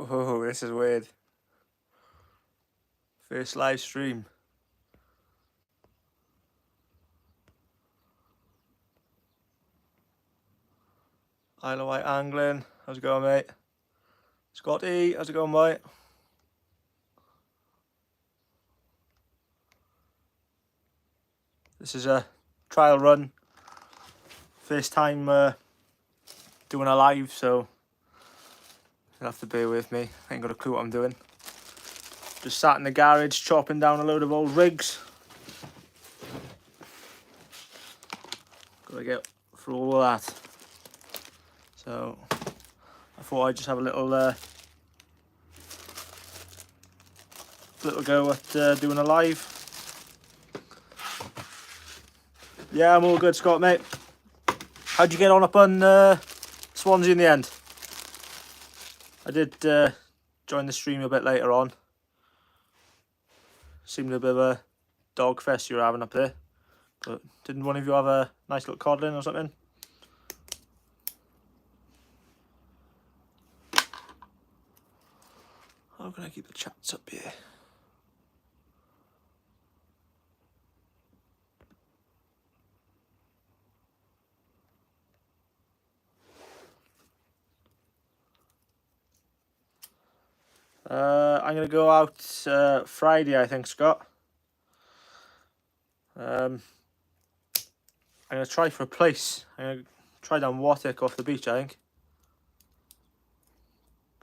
Oh, this is weird. First live stream. Isle of Wight angling. How's it going, mate? Scotty, how's it going, mate? This is a trial run. First time doing a live, so you'll have to bear with me. I ain't got a clue what I'm doing. Just sat in the garage chopping down a load of old rigs. Gotta get through all of that. So I thought I'd just have a little go at doing a live. Yeah, I'm all good, Scott, mate. How'd you get on up on Swansea in the end? I did join the stream a bit later on. Seemed a bit of a dog fest you were having up there. But didn't one of you have a nice little codling or something? How can I keep the chats up here? I'm going to go out Friday, I think, Scott. I'm going to try for a place. I'm going to try down Wattick off the beach, I think.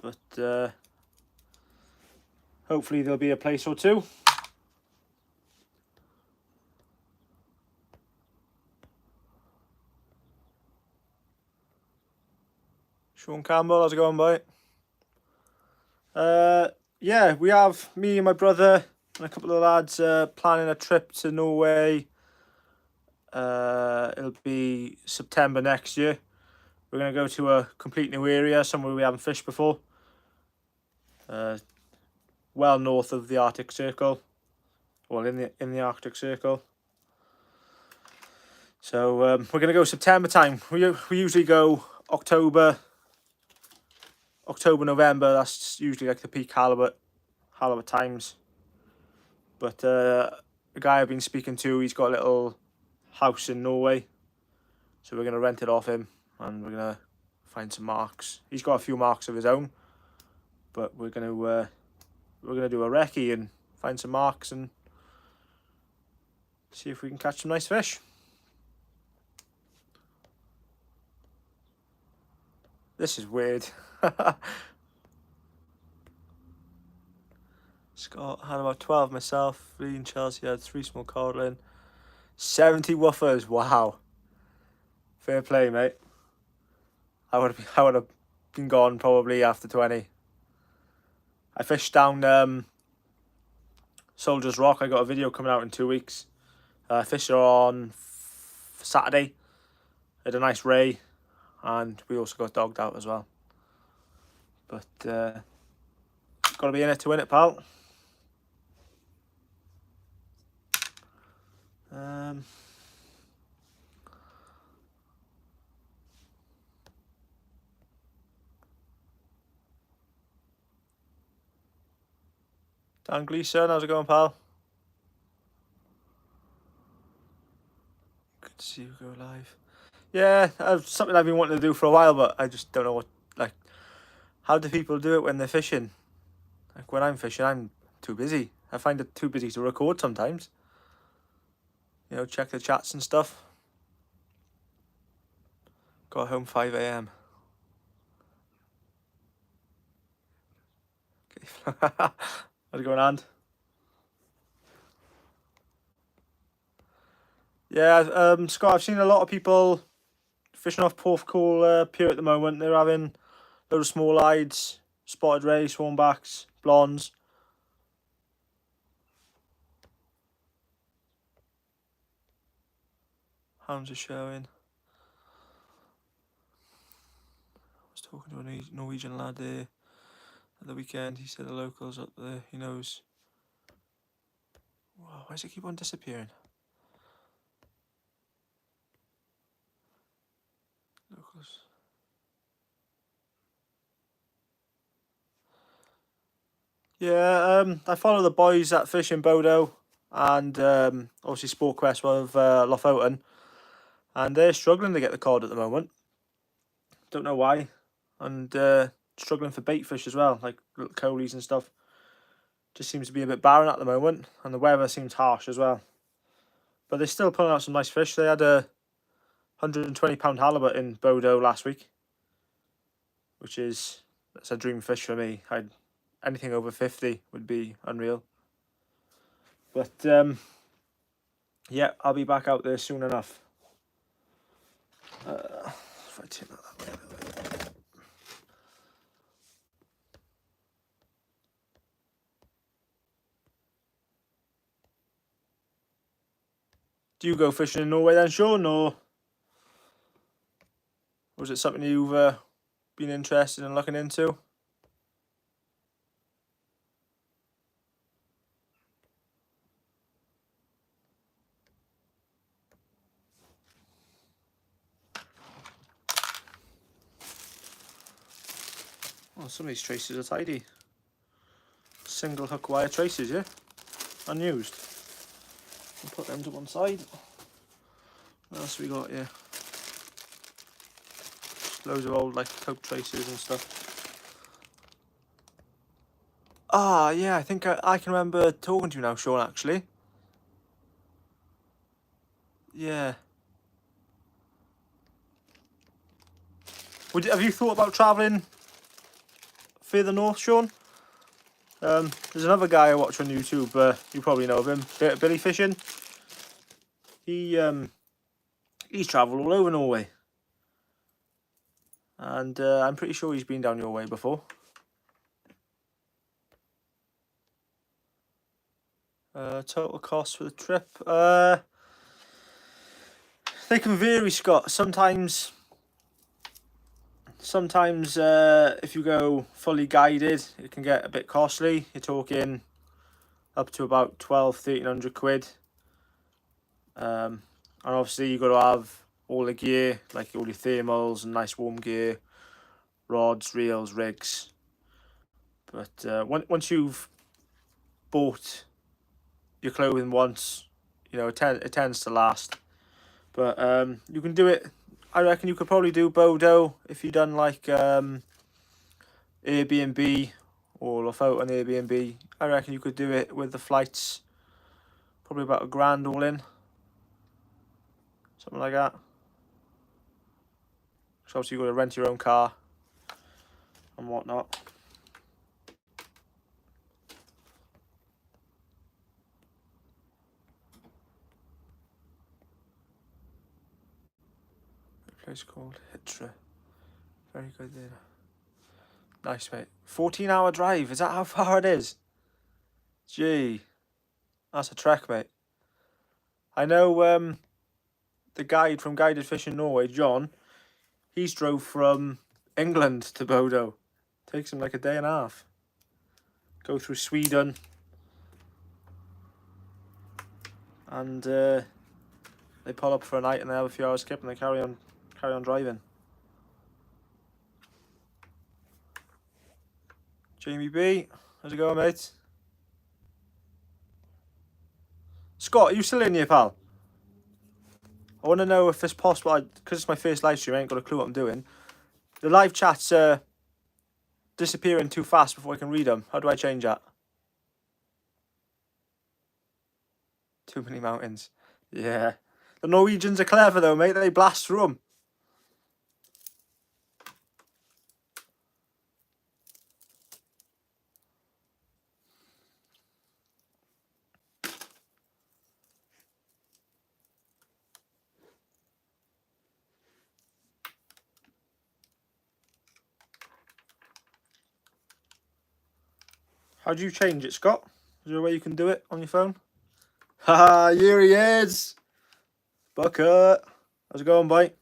But hopefully there'll be a place or two. Sean Campbell, how's it going, boy? Yeah, we have me and my brother and a couple of lads planning a trip to Norway. It'll be September next year. We're going to go to a complete new area, somewhere we haven't fished before. Well north of the Arctic Circle. Well, in the Arctic Circle. So we're going to go September time. We usually go October, November. That's usually like the peak halibut times. But the guy I've been speaking to, he's got a little house in Norway, so we're going to rent it off him and we're going to find some marks. He's got a few marks of his own, but we're going to do a recce and find some marks and see if we can catch some nice fish. This is weird. Scott had about 12 myself. Lee and Chelsea had 3 small codling. 70 woofers. Wow. Fair play, mate. I would have been gone probably after 20. I fished down Soldier's Rock. I got a video coming out in 2 weeks. I fished on Saturday. Had a nice ray, and we also got dogged out as well. But got to be in it to win it, pal. Dan Gleeson, how's it going, pal? Good to see you go live. Yeah, something I've been wanting to do for a while, but I just don't know what, like, how do people do it when they're fishing? Like, when I'm fishing, I'm too busy. I find it too busy to record sometimes. You know, check the chats and stuff. Got home 5 AM. Okay. How's it going, Ant? Yeah, Scott, I've seen a lot of people fishing off Porthcawl Pier at the moment. They're having a load of small hides, spotted ray, swanbacks, blondes. Hounds are showing. I was talking to a Norwegian lad there at the weekend. He said the locals up there, he knows. Wow, why does it keep on disappearing? Locals. Yeah, I follow the boys at Fish in Bodo and obviously Sport Quest with Lofoten, and they're struggling to get the cod at the moment. Don't know why, and struggling for bait fish as well, like little coalies and stuff. Just seems to be a bit barren at the moment, and the weather seems harsh as well. But they're still pulling out some nice fish. They had a £120 halibut in Bodo last week, which that's a dream fish for me. Anything over 50 would be unreal. But yeah, I'll be back out there soon enough. If I take that way. Do you go fishing in Norway then, Sean, or was it something you've been interested in looking into? Oh, some of these traces are tidy. Single hook wire traces, yeah? Unused. We'll put them to one side. What else we got here? Loads of old like coke traces and stuff. Ah, yeah, I think I can remember talking to you now, Sean, actually. Yeah. Have you thought about travelling further north, Sean? There's another guy I watch on YouTube, you probably know of him, Billy Fishing. He's travelled all over Norway. And I'm pretty sure he's been down your way before. Total cost for the trip. They can vary, Scott. Sometimes if you go fully guided, it can get a bit costly. You're talking up to about 1,200-1,300 quid. And obviously you've got to have all the gear, like all your thermals and nice warm gear, rods, reels, rigs. But once you've bought your clothing once, you know, it tends to last. But you can do it. I reckon you could probably do Bodo if you done like Airbnb or Lofoten Airbnb. I reckon you could do it with the flights. Probably about £1,000 all in. Something like that. So obviously you've got to rent your own car and whatnot. A place called Hitra. Very good there. Nice, mate. 14-hour drive. Is that how far it is? Gee. That's a trek, mate. I know the guide from Guided Fishing Norway, John, he's drove from England to Bodo. Takes him like a day and a half. Go through Sweden. And they pull up for a night and they have a few hours skip and they carry on driving. Jamie B, how's it going, mate? Scott, are you still in here, pal? I want to know if it's possible, because it's my first live stream, I ain't got a clue what I'm doing. The live chat's disappearing too fast before I can read them. How do I change that? Too many mountains. Yeah. The Norwegians are clever though, mate. They blast through them. How do you change it, Scott? Is there a way you can do it on your phone? Haha, here he is! Bucket! How's it going, boy?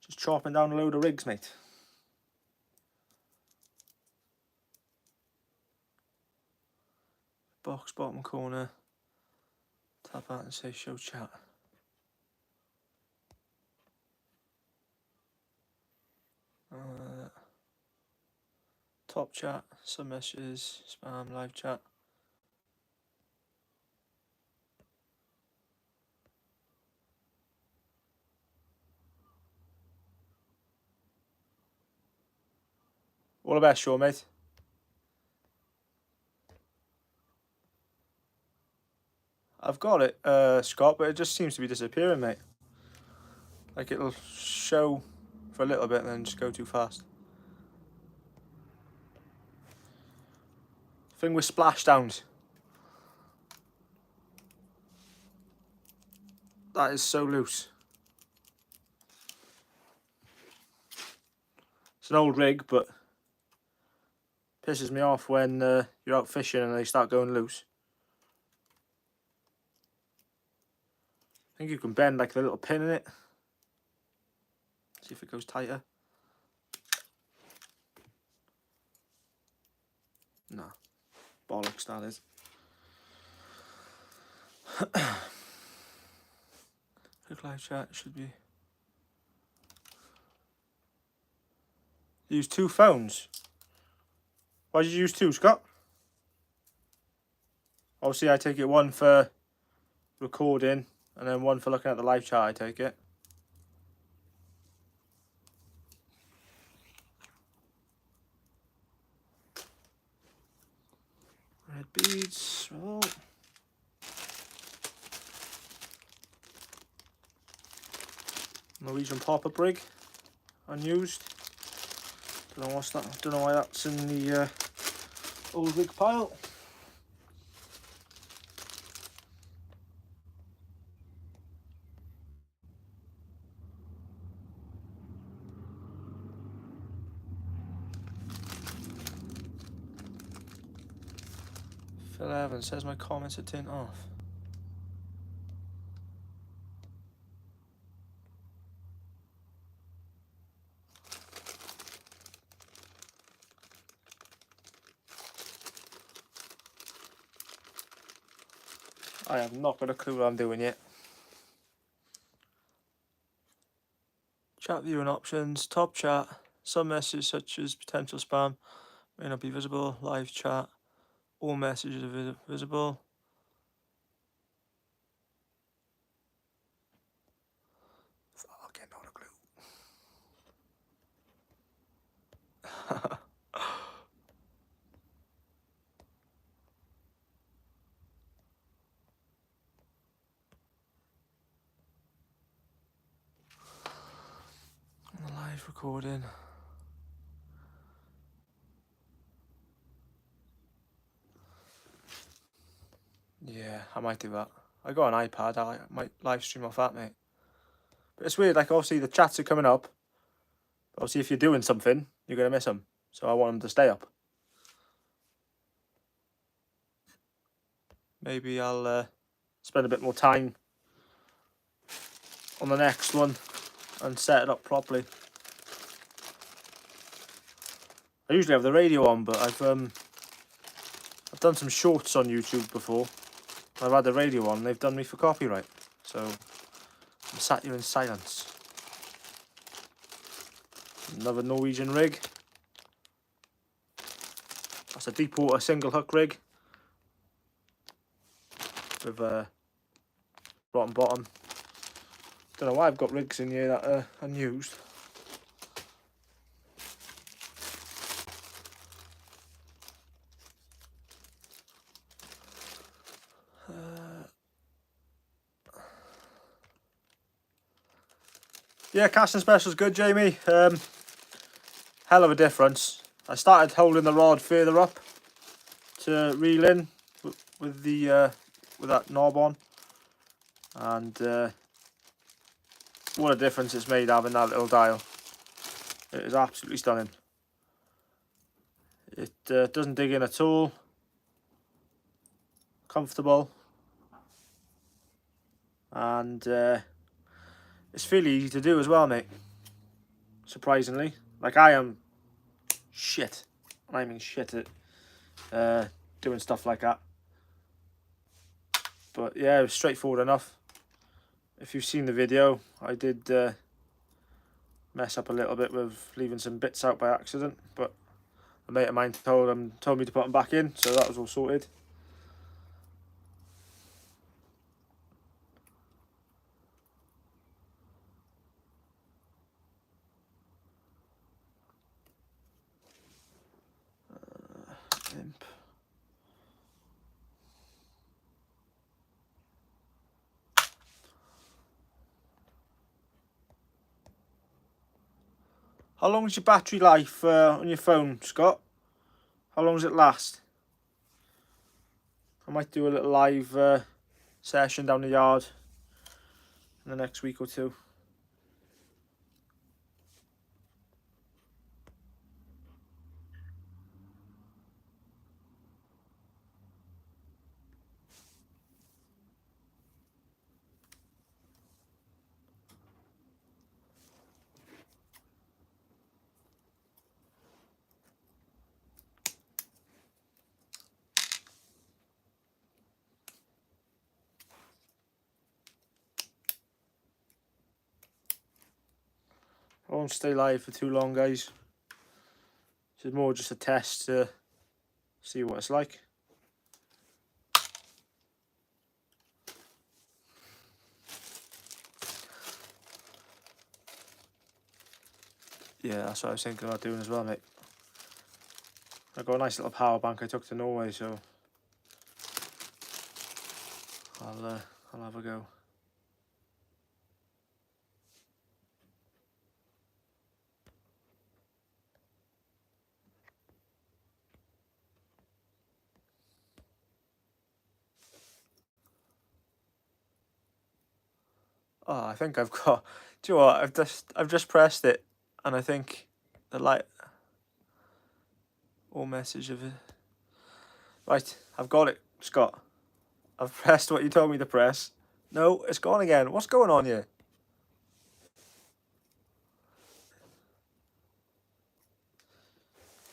Just chopping down a load of rigs, mate. Box bottom corner. Tap out and say show chat. top chat, some messages, spam, live chat. All the best, Sean, mate. I've got it, Scott, but it just seems to be disappearing, mate. Like it'll show for a little bit and then just go too fast. Thing with splashdowns. That is so loose. It's an old rig, but pisses me off when you're out fishing and they start going loose. I think you can bend like the little pin in it. See if it goes tighter. No. Bollocks, that is. Click live chat, should be. Use 2 phones. Why did you use 2, Scott? Obviously, I take it one for recording and then one for looking at the live chat, I take it. Red beads. Oh. Norwegian pop-up rig. Unused. Don't know what's that. Don't know why that's in the old rig pile. Phil Evans says my comments are turned off. I have not got a clue what I'm doing yet. Chat viewing options, top chat, some messages such as potential spam may not be visible, live chat, all messages are visible. Fucking not a clue. Live recording. Yeah, I might do that. I got an iPad, I might live stream off that, mate. But it's weird, like obviously the chats are coming up. Obviously if you're doing something, you're going to miss them. So I want them to stay up. Maybe I'll spend a bit more time on the next one and set it up properly. I usually have the radio on, but I've done some shorts on YouTube before. I've had the radio on, and they've done me for copyright. So I'm sat here in silence. Another Norwegian rig. That's a deep water single hook rig with a rotten bottom. Don't know why I've got rigs in here that are unused. Yeah, casting special's good, Jamie. Hell of a difference. I started holding the rod further up to reel in with the with that knob on, and what a difference it's made having that little dial. It is absolutely stunning. It doesn't dig in at all. Comfortable, and it's fairly easy to do as well, mate. Surprisingly, like I am shit. I mean shit at doing stuff like that. But yeah, it was straightforward enough. If you've seen the video, I did mess up a little bit with leaving some bits out by accident, but a mate of mine told me to put them back in, so that was all sorted. Imp. How long is your battery life on your phone, Scott? How long does it last? I might do a little live session down the yard in the next week or two. I won't stay live for too long, guys. This is more just a test to see what it's like. Yeah, that's what I was thinking about doing as well, mate. I got a nice little power bank I took to Norway, so I'll have a go. Oh, I think I've got. Do you know what? I've just pressed it, and I think the light. All message of it. Right, I've got it, Scott. I've pressed what you told me to press. No, it's gone again. What's going on here?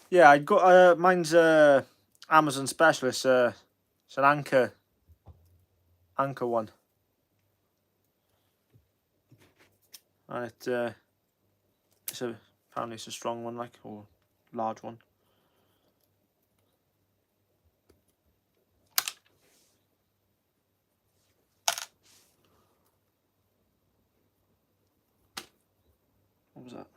Yeah, I got mine's Amazon specialist. It's an anchor one, and apparently it's a strong one, like, or large one. What was that?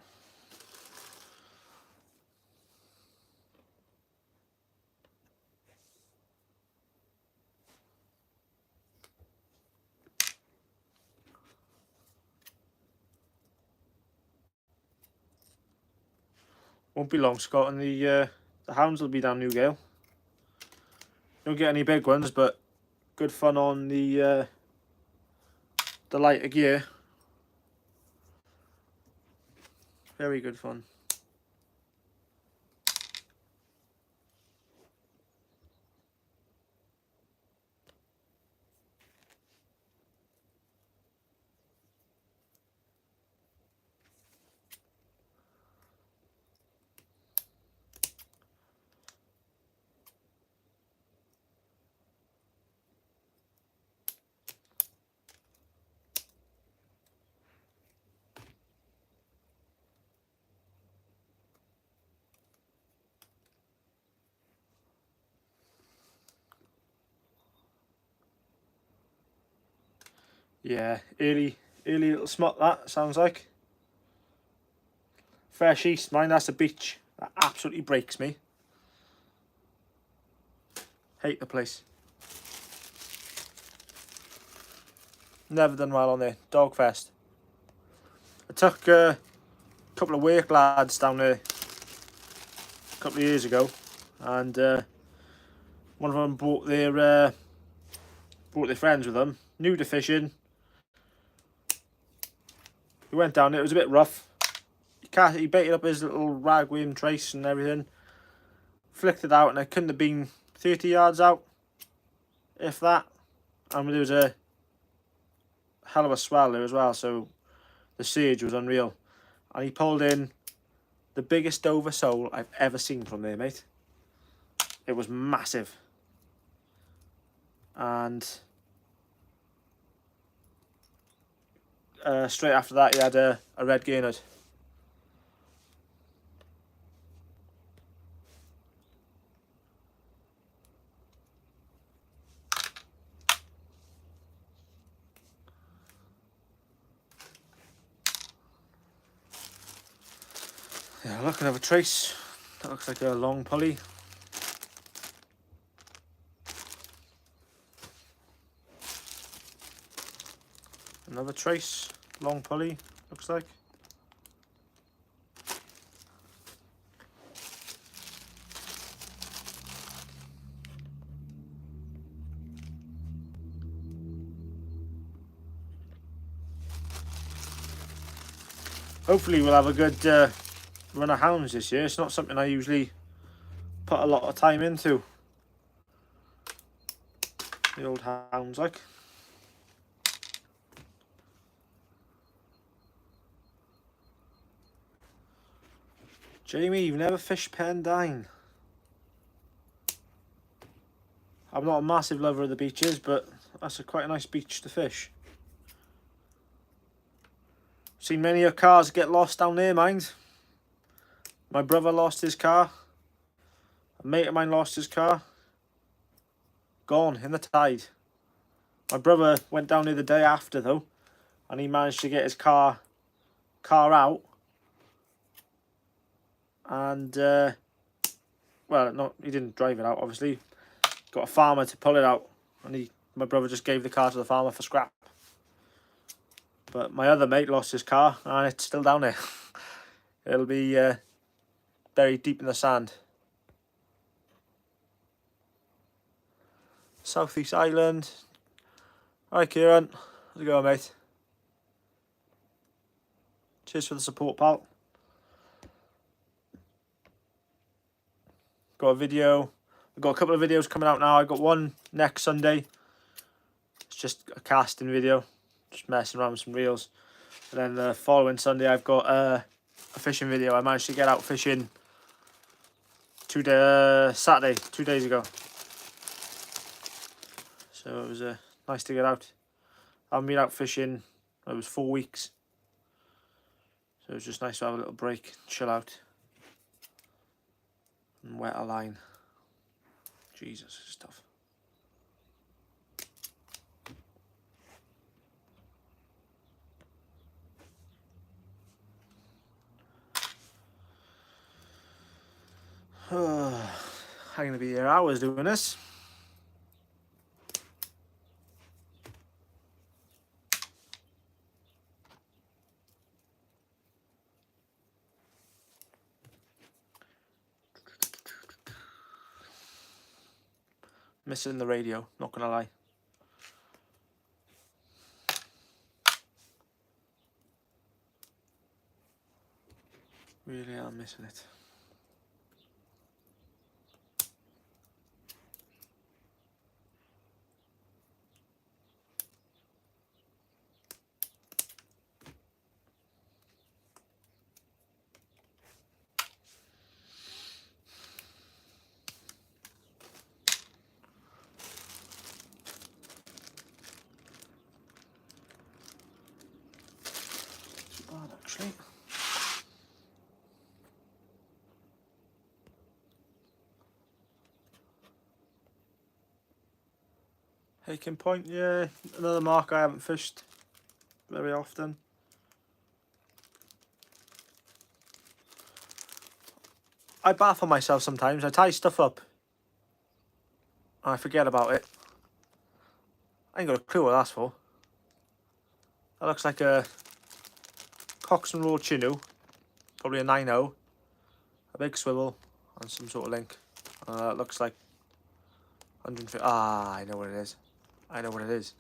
Won't be long, Scott, and the hounds will be down Newgale. Don't get any big ones, but good fun on the lighter gear. Very good fun. Yeah, early little smut that sounds like. Fresh east, mine, that's the beach. That absolutely breaks me. Hate the place. Never done well on there. Dogfest. I took a couple of work lads down there a couple of years ago, and one of them brought their friends with them. New to fishing. We went down there. It was a bit rough. He baited up his little ragworm trace and everything. Flicked it out, and it couldn't have been 30 yards out, if that. And there was a hell of a swell there as well, so the surge was unreal. And he pulled in the biggest Dover sole I've ever seen from there, mate. It was massive. And straight after that, he had a red gurnard. Yeah, look, another trace. That looks like a long pulley. Another trace, long pulley, looks like. Hopefully we'll have a good run of hounds this year. It's not something I usually put a lot of time into. The old hounds, like. Jamie, you've never fished Pendine. I'm not a massive lover of the beaches, but that's quite a nice beach to fish. Seen many of cars get lost down there, mind. My brother lost his car. A mate of mine lost his car. Gone in the tide. My brother went down there the day after though, and he managed to get his car out. And well, not he didn't drive it out. Obviously, got a farmer to pull it out, and my brother just gave the car to the farmer for scrap. But my other mate lost his car, and it's still down there. It'll be buried deep in the sand. Southeast Island. Hi Kieran, how's it going, mate? Cheers for the support, pal. Got a video. I've got a couple of videos coming out now. I got one next Sunday. It's just a casting video, just messing around with some reels. And then the following Sunday, I've got a fishing video. I managed to get out fishing Saturday, 2 days ago. So it was nice to get out. I haven't been out fishing, it was 4 weeks. So it was just nice to have a little break, chill out. And wet a line. Jesus, it's tough. I'm going to be here hours doing this. Missing the radio, not gonna lie. Really am missing it. It's bad actually. Haking Point, yeah, another mark I haven't fished very often. I baffle myself sometimes. I tie stuff up and I forget about it. I ain't got a clue what that's for. That looks like a Cox and Roll Chinook, probably a 9.0, a big swivel and some sort of link. It looks like 150. Ah, I know what it is. I know what it is.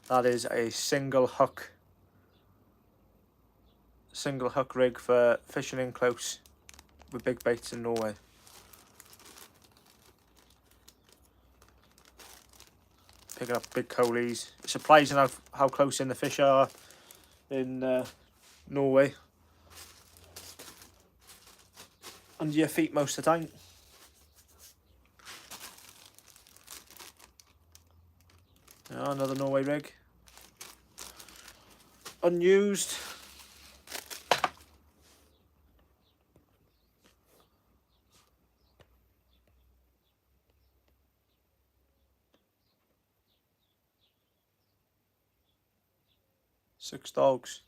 That is a single hook rig for fishing in close with big baits in Norway. Picking up big coalies. It's surprising how close in the fish are in Norway. Under your feet most of the time. Yeah, another Norway rig. Unused. Six dogs.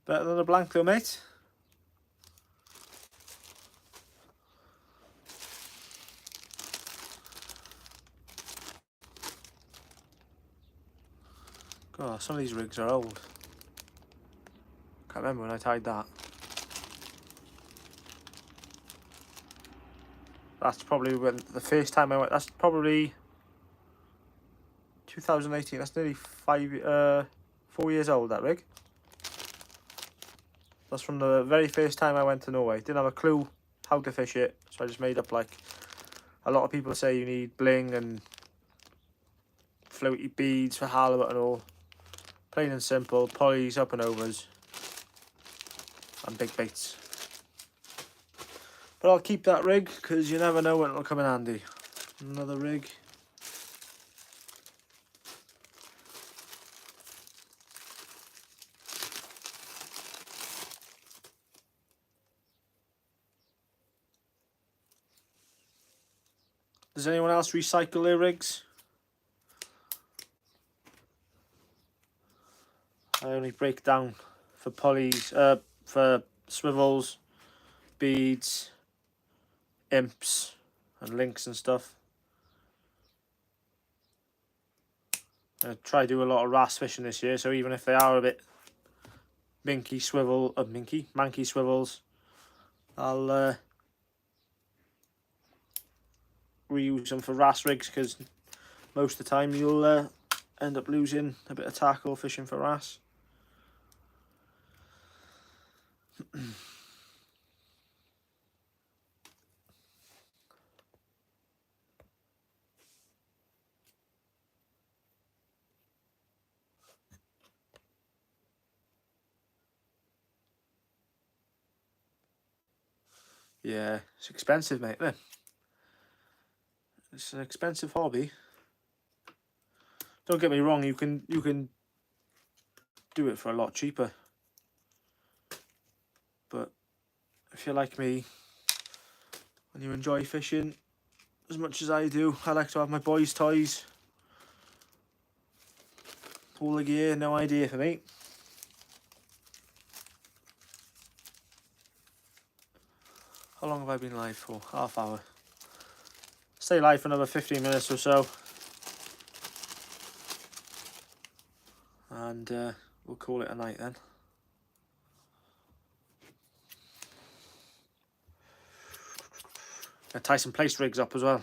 Better than a blank though, mate. God, some of these rigs are old. Can't remember when I tied that. That's probably when the first time I went. That's probably 2018. That's nearly 4 years old, that rig. That's from the very first time I went to Norway. Didn't have a clue how to fish it, so I just made up like a lot of people say you need bling and floaty beads for halibut and all. Plain and simple, polys, up and overs, and big baits. But I'll keep that rig because you never know when it'll come in handy. Another rig. Does anyone else recycle their rigs? I only break down for polys, for swivels, beads, imps, and links and stuff. I try to do a lot of wrasse fishing this year, so even if they are a bit manky swivels, I'll reuse them for wrasse rigs because most of the time you'll end up losing a bit of tackle fishing for wrasse. Yeah, it's expensive, mate, isn't it? It's an expensive hobby. Don't get me wrong, you can do it for a lot cheaper. But if you're like me and you enjoy fishing as much as I do, I like to have my boys' toys. All the gear, no idea for me. How long have I been live for? Half hour. Stay live for another 15 minutes or so. And we'll call it a night then. I tie some placed rigs up as well.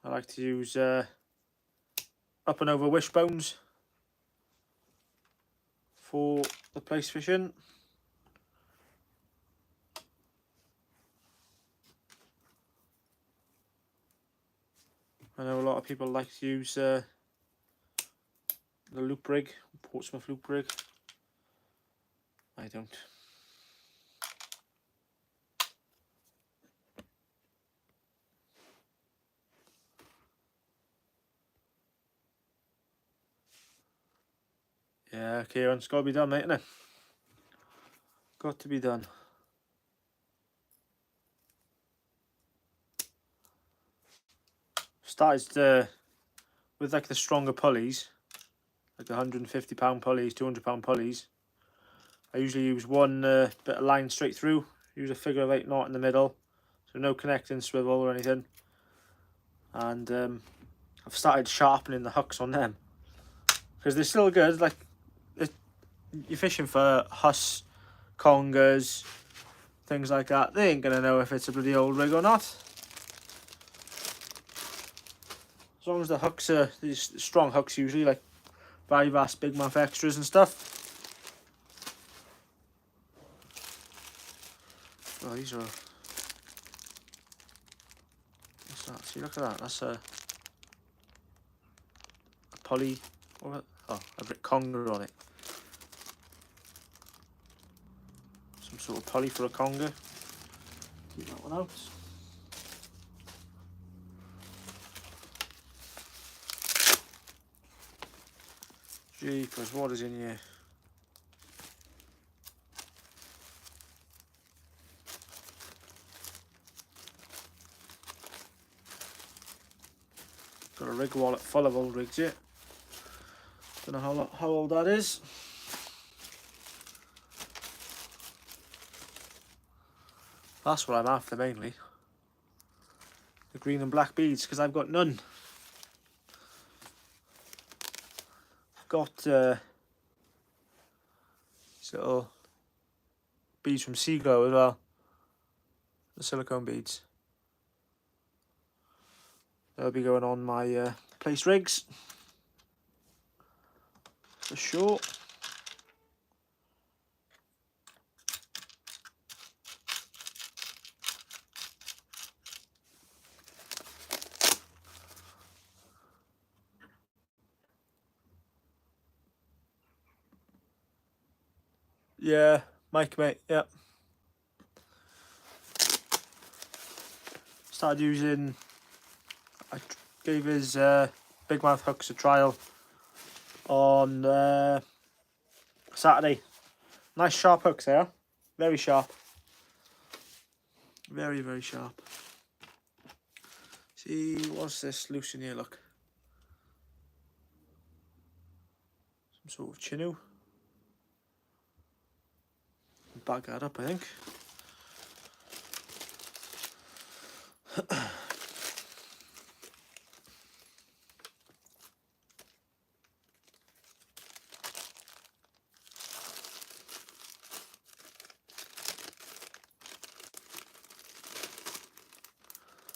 I like to use up and over wishbones for the place fishing. I know a lot of people like to use the loop rig, Portsmouth loop rig. I don't. Yeah, Kieran, it's got to be done, mate, innit? Got to be done. Started with like the stronger pulleys, like 150-pound pulleys, 200-pound pulleys. I usually use one bit of line straight through, use a figure of 8 knot in the middle, so no connecting swivel or anything. And I've started sharpening the hooks on them because they're still good. Like you're fishing for huss, congers, things like that. They ain't gonna know if it's a bloody old rig or not. As long as the hooks are these strong hooks, usually like Vivas Big Mouth Extras and stuff. Oh, these are. What's that? See, look at that. That's a poly. What? Oh, a bit conger on it. Some sort of poly for a conger. Keep that one out. Jeepers, what is in here? Got a rig wallet full of old rigs here. Don't know how old that is. That's what I'm after mainly. The green and black beads, because I've got none. I've got these little beads from Seaglow as well. The silicone beads. They'll be going on my place rigs. For sure. Yeah, Mike, mate, yeah. Started using, I gave his big mouth hooks a trial on Saturday. Nice sharp hooks there, very sharp. Very, very sharp. See, what's this loose in here, look? Some sort of chinu. Bag that up, I think.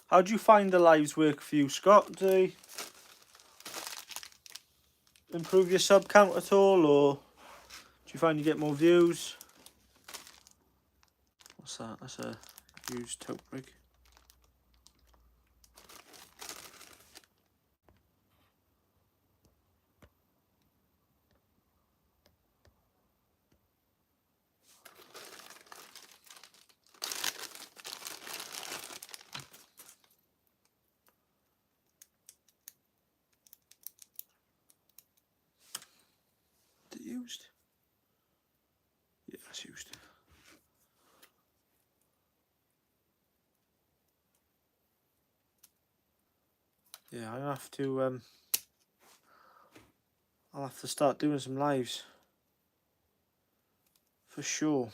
How do you find the lives work for you, Scott? Do they improve your sub count at all, or do you find you get more views? What's that? That's a used tote rig. Is it used? Yeah, it's used. Yeah, I'll have to start doing some lives for sure.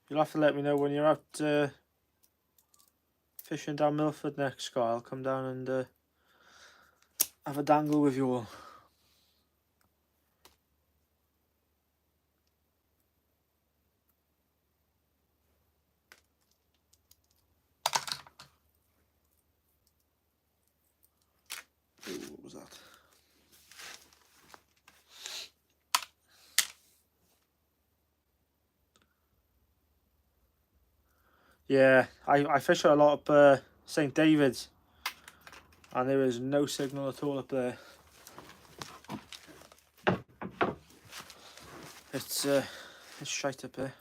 You'll have to let me know when you're out fishing down Milford next, Scott. I'll come down and have a dangle with you all. Ooh, what was that? Yeah, I fish a lot up St. David's, and there is no signal at all up there. It's shite up there.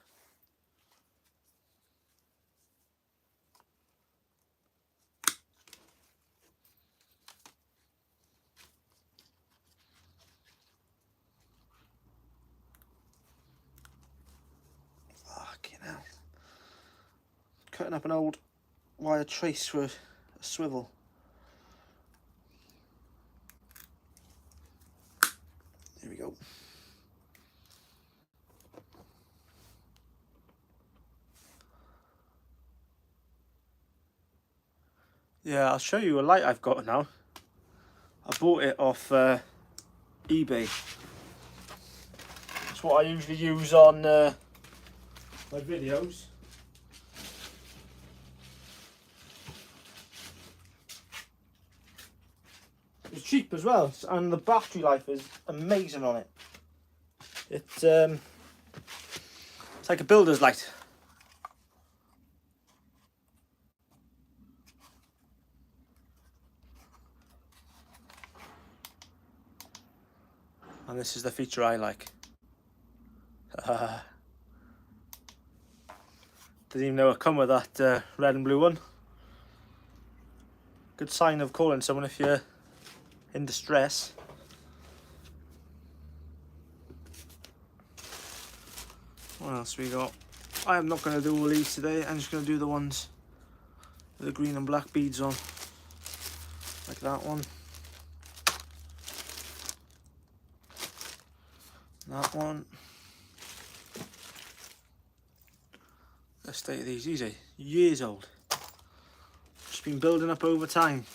Fucking hell. Cutting up an old wire trace for a swivel. Here we go. Yeah, I'll show you a light I've got now. I bought it off eBay. It's what I usually use on my videos. It's cheap as well, and the battery life is amazing on it. It's like a builder's light. And this is the feature I like. Didn't even know it come with that red and blue one. Good sign of calling someone if you're in distress. What else we got? I am not going to do all these today. I'm just going to do the ones with the green and black beads on, like that one. That one. The state of these are years old. Just been building up over time.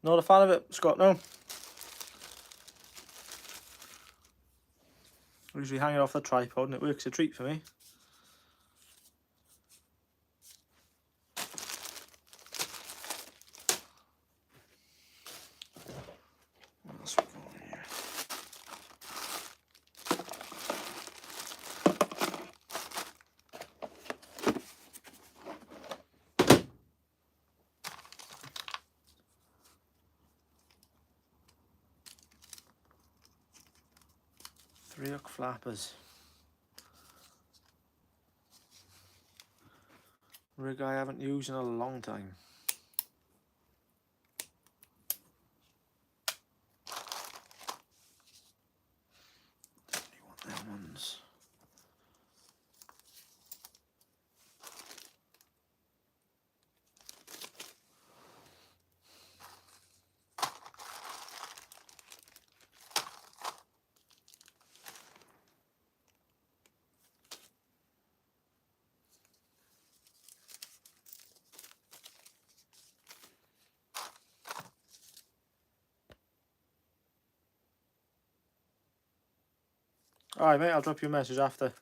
Not a fan of it, Scott, no. I usually hang it off the tripod and it works a treat for me. What else we got here? 3 hook flappers. Rig I haven't used in a long time. Definitely want them ones. Alright mate, I'll drop you a message after.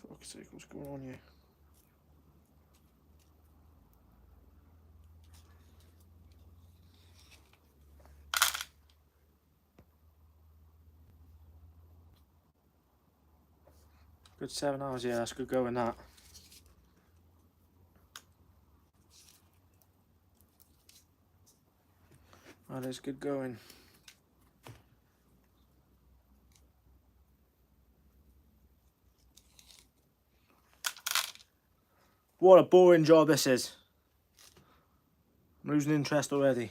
Fuck's sake, what's going on here? Good 7 hours, yeah, that's good going that. That is good going. What a boring job this is. I'm losing interest already.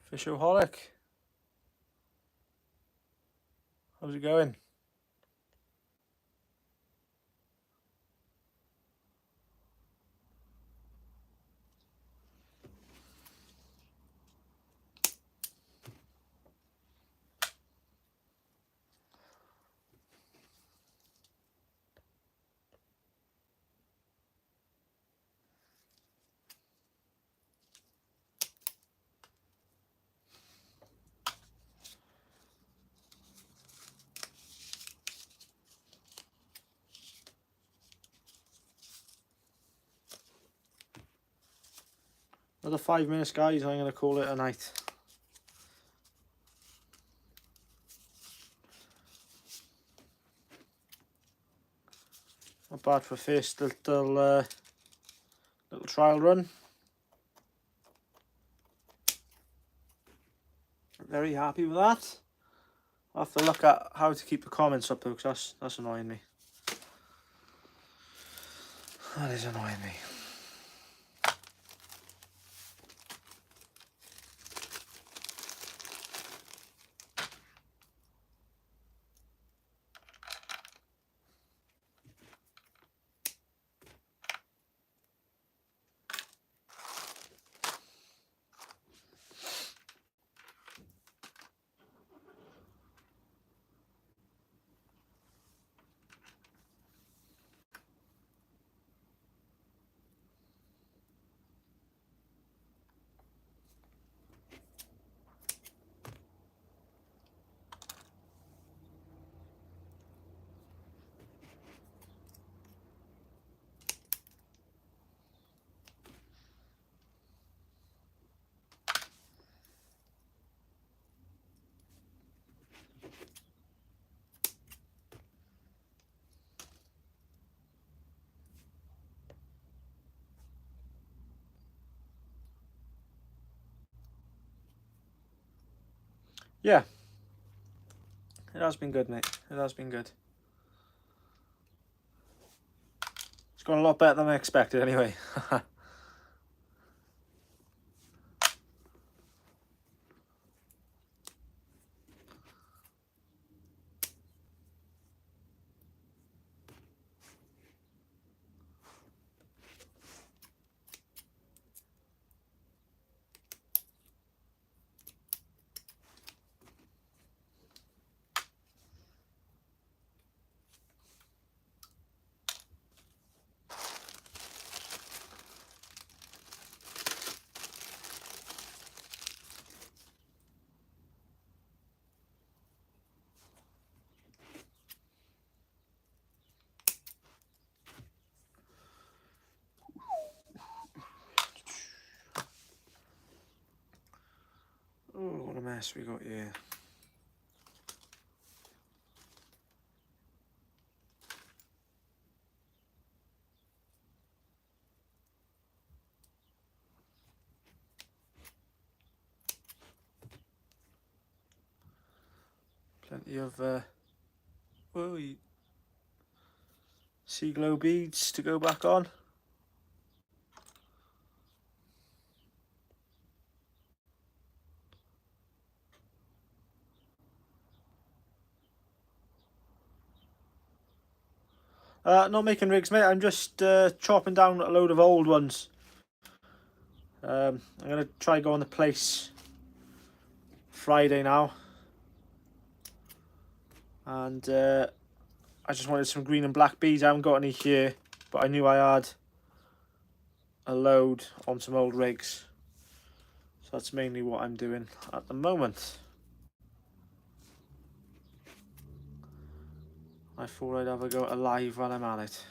Fishaholic. How's it going? Another 5 minutes, guys. I'm going to call it a night. Not bad for first little trial run. Very happy with that. I'll have to look at how to keep the comments up though, because that's annoying me. That is annoying me. Yeah, it has been good, mate. It has been good. It's gone a lot better than I expected anyway. 'What a mess we got here. Plenty of sea glow beads to go back on. Not making rigs, mate. I'm just chopping down a load of old ones. I'm going to try go on the place Friday now. And I just wanted some green and black beads. I haven't got any here, but I knew I had a load on some old rigs. So that's mainly what I'm doing at the moment. I thought I'd have a go at a live while I'm at it.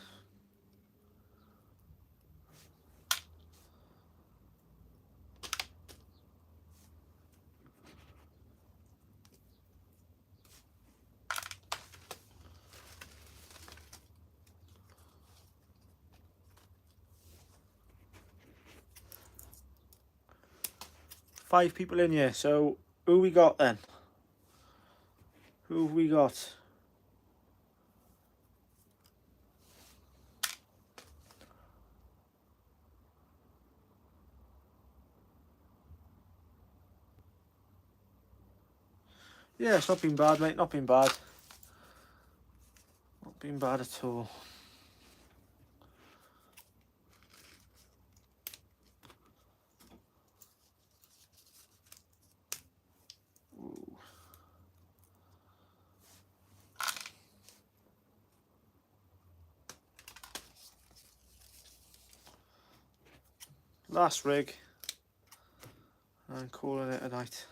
Five people in here, so who we got then? Who have we got? Yeah, it's not been bad, mate. Not been bad. Not been bad at all. Ooh. Last rig. And calling it a night.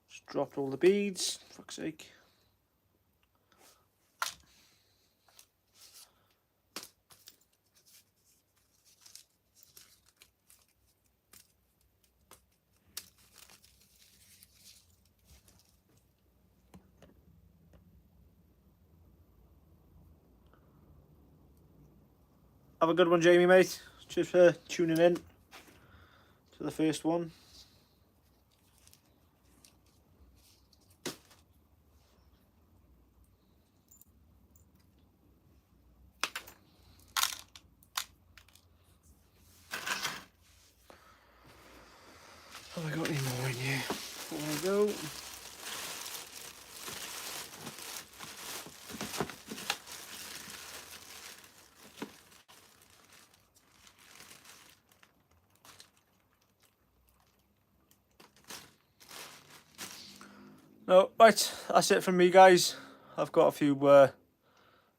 Just dropped all the beads, for fuck's sake. Have a good one, Jamie, mate. Cheers for tuning in to the first one. Have I got any more in here? There we go. No, right, that's it from me, guys. I've got a few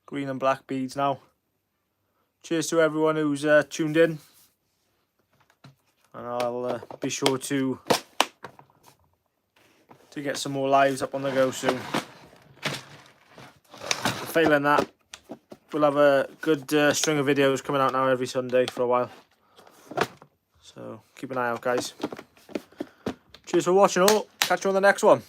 green and black beads now. Cheers to everyone who's tuned in, and I'll be sure to get some more lives up on the go soon. Failing that, we'll have a good string of videos coming out now every Sunday for a while. So keep an eye out, guys. Cheers for watching all. Catch you on the next one.